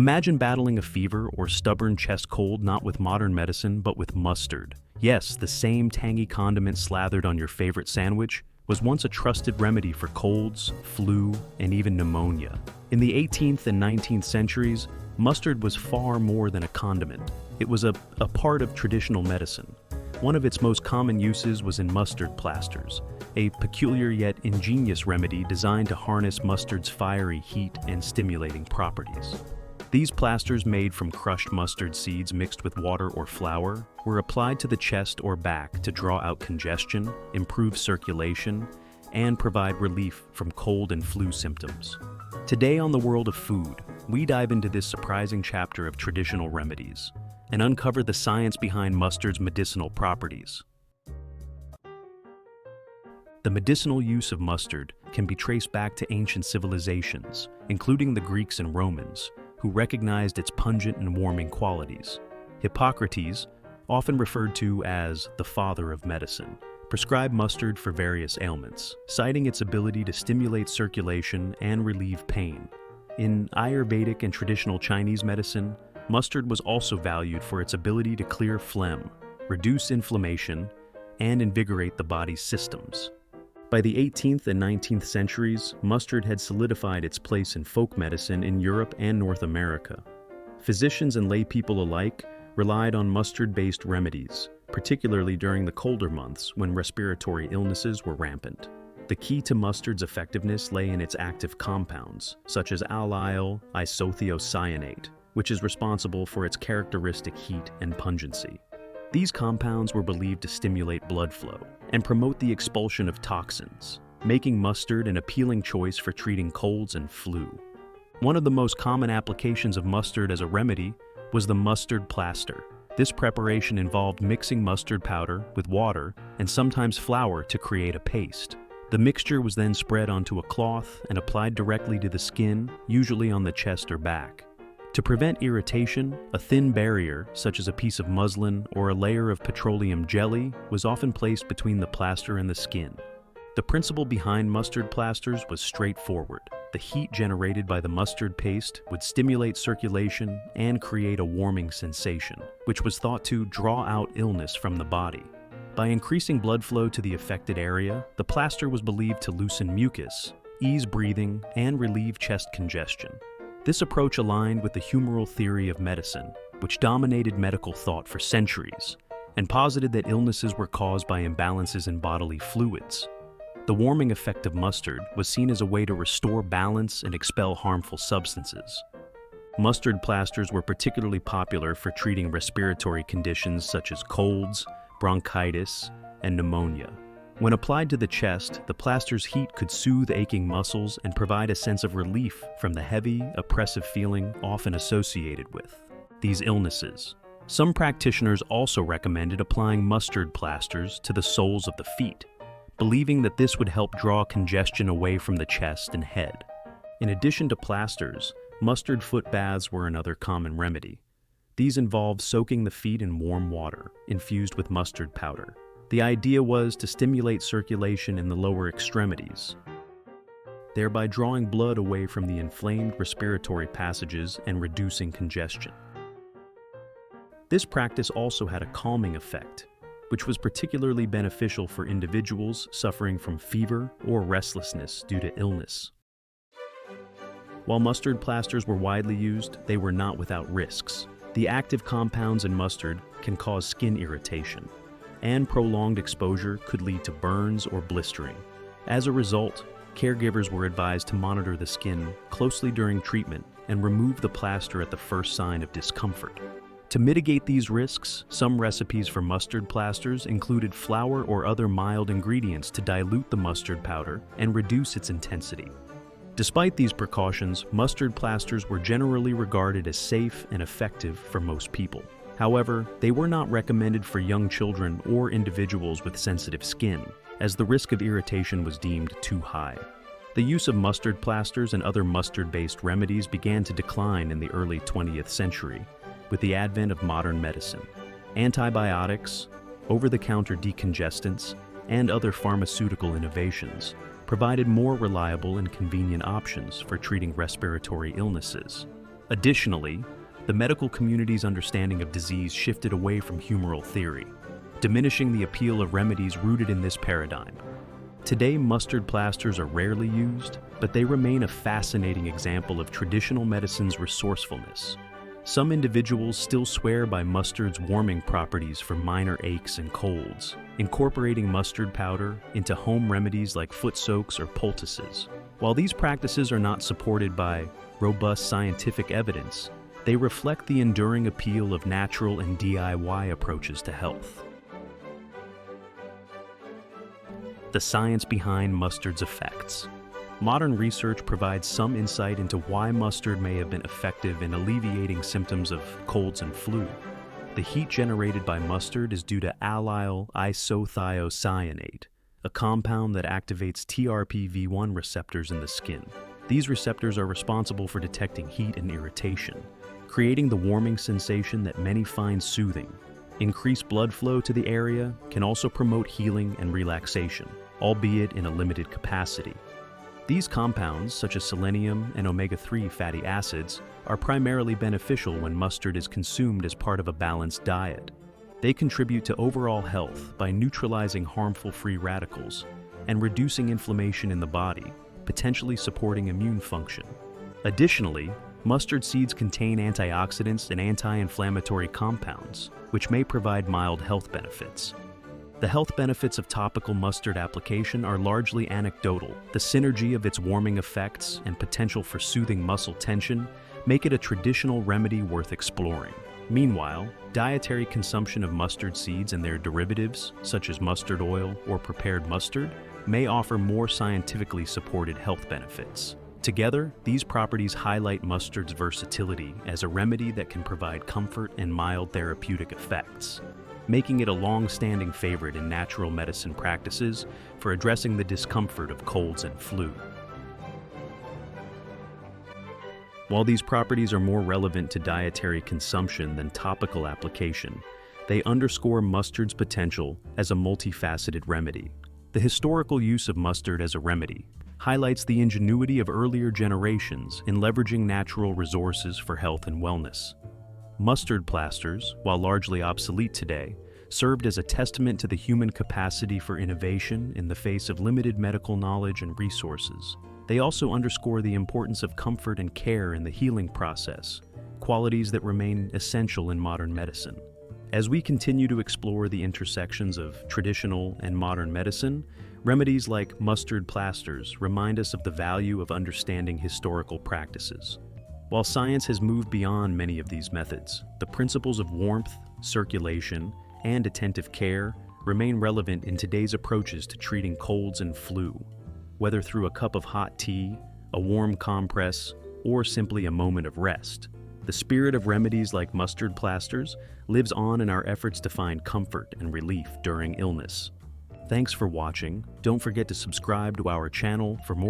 Imagine battling a fever or stubborn chest cold not with modern medicine but with mustard. Yes, the same tangy condiment slathered on your favorite sandwich was once a trusted remedy for colds, flu, and even pneumonia. In the 18th and 19th centuries, mustard was far more than a condiment. It was a part of traditional medicine. One of its most common uses was in mustard plasters, a peculiar yet ingenious remedy designed to harness mustard's fiery heat and stimulating properties. These plasters, made from crushed mustard seeds mixed with water or flour, were applied to the chest or back to draw out congestion, improve circulation, and provide relief from cold and flu symptoms. Today on The World of Food, we dive into this surprising chapter of traditional remedies and uncover the science behind mustard's medicinal properties. The medicinal use of mustard can be traced back to ancient civilizations, including the Greeks and Romans, who recognized its pungent and warming qualities. Hippocrates, often referred to as the father of medicine, prescribed mustard for various ailments, citing its ability to stimulate circulation and relieve pain. In Ayurvedic and traditional Chinese medicine, mustard was also valued for its ability to clear phlegm, reduce inflammation, and invigorate the body's systems. By the 18th and 19th centuries, mustard had solidified its place in folk medicine in Europe and North America. Physicians and lay people alike relied on mustard-based remedies, particularly during the colder months when respiratory illnesses were rampant. The key to mustard's effectiveness lay in its active compounds, such as allyl isothiocyanate, which is responsible for its characteristic heat and pungency. These compounds were believed to stimulate blood flow and promote the expulsion of toxins, making mustard an appealing choice for treating colds and flu. One of the most common applications of mustard as a remedy was the mustard plaster. This preparation involved mixing mustard powder with water and sometimes flour to create a paste. The mixture was then spread onto a cloth and applied directly to the skin, usually on the chest or back. To prevent irritation, a thin barrier, such as a piece of muslin or a layer of petroleum jelly, was often placed between the plaster and the skin. The principle behind mustard plasters was straightforward. The heat generated by the mustard paste would stimulate circulation and create a warming sensation, which was thought to draw out illness from the body. By increasing blood flow to the affected area, the plaster was believed to loosen mucus, ease breathing, and relieve chest congestion. This approach aligned with the humoral theory of medicine, which dominated medical thought for centuries, and posited that illnesses were caused by imbalances in bodily fluids. The warming effect of mustard was seen as a way to restore balance and expel harmful substances. Mustard plasters were particularly popular for treating respiratory conditions such as colds, bronchitis, and pneumonia. When applied to the chest, the plaster's heat could soothe aching muscles and provide a sense of relief from the heavy, oppressive feeling often associated with these illnesses. Some practitioners also recommended applying mustard plasters to the soles of the feet, believing that this would help draw congestion away from the chest and head. In addition to plasters, mustard foot baths were another common remedy. These involved soaking the feet in warm water, infused with mustard powder. The idea was to stimulate circulation in the lower extremities, thereby drawing blood away from the inflamed respiratory passages and reducing congestion. This practice also had a calming effect, which was particularly beneficial for individuals suffering from fever or restlessness due to illness. While mustard plasters were widely used, they were not without risks. The active compounds in mustard can cause skin irritation, and prolonged exposure could lead to burns or blistering. As a result, caregivers were advised to monitor the skin closely during treatment and remove the plaster at the first sign of discomfort. To mitigate these risks, some recipes for mustard plasters included flour or other mild ingredients to dilute the mustard powder and reduce its intensity. Despite these precautions, mustard plasters were generally regarded as safe and effective for most people. However, they were not recommended for young children or individuals with sensitive skin, as the risk of irritation was deemed too high. The use of mustard plasters and other mustard-based remedies began to decline in the early 20th century, with the advent of modern medicine. Antibiotics, over-the-counter decongestants, and other pharmaceutical innovations provided more reliable and convenient options for treating respiratory illnesses. Additionally, the medical community's understanding of disease shifted away from humoral theory, diminishing the appeal of remedies rooted in this paradigm. Today, mustard plasters are rarely used, but they remain a fascinating example of traditional medicine's resourcefulness. Some individuals still swear by mustard's warming properties for minor aches and colds, incorporating mustard powder into home remedies like foot soaks or poultices. While these practices are not supported by robust scientific evidence, they reflect the enduring appeal of natural and DIY approaches to health. The science behind mustard's effects. Modern research provides some insight into why mustard may have been effective in alleviating symptoms of colds and flu. The heat generated by mustard is due to allyl isothiocyanate, a compound that activates TRPV1 receptors in the skin. These receptors are responsible for detecting heat and irritation, creating the warming sensation that many find soothing. Increased blood flow to the area can also promote healing and relaxation, albeit in a limited capacity. These compounds, such as selenium and omega-3 fatty acids, are primarily beneficial when mustard is consumed as part of a balanced diet. They contribute to overall health by neutralizing harmful free radicals and reducing inflammation in the body, potentially supporting immune function. Additionally, mustard seeds contain antioxidants and anti-inflammatory compounds, which may provide mild health benefits. The health benefits of topical mustard application are largely anecdotal. The synergy of its warming effects and potential for soothing muscle tension make it a traditional remedy worth exploring. Meanwhile, dietary consumption of mustard seeds and their derivatives, such as mustard oil or prepared mustard, may offer more scientifically supported health benefits. Together, these properties highlight mustard's versatility as a remedy that can provide comfort and mild therapeutic effects, making it a long-standing favorite in natural medicine practices for addressing the discomfort of colds and flu. While these properties are more relevant to dietary consumption than topical application, they underscore mustard's potential as a multifaceted remedy. The historical use of mustard as a remedy highlights the ingenuity of earlier generations in leveraging natural resources for health and wellness. Mustard plasters, while largely obsolete today, served as a testament to the human capacity for innovation in the face of limited medical knowledge and resources. They also underscore the importance of comfort and care in the healing process, qualities that remain essential in modern medicine. As we continue to explore the intersections of traditional and modern medicine, remedies like mustard plasters remind us of the value of understanding historical practices. While science has moved beyond many of these methods, the principles of warmth, circulation, and attentive care remain relevant in today's approaches to treating colds and flu. Whether through a cup of hot tea, a warm compress, or simply a moment of rest, the spirit of remedies like mustard plasters lives on in our efforts to find comfort and relief during illness. Thanks for watching. Don't forget to subscribe to our channel for more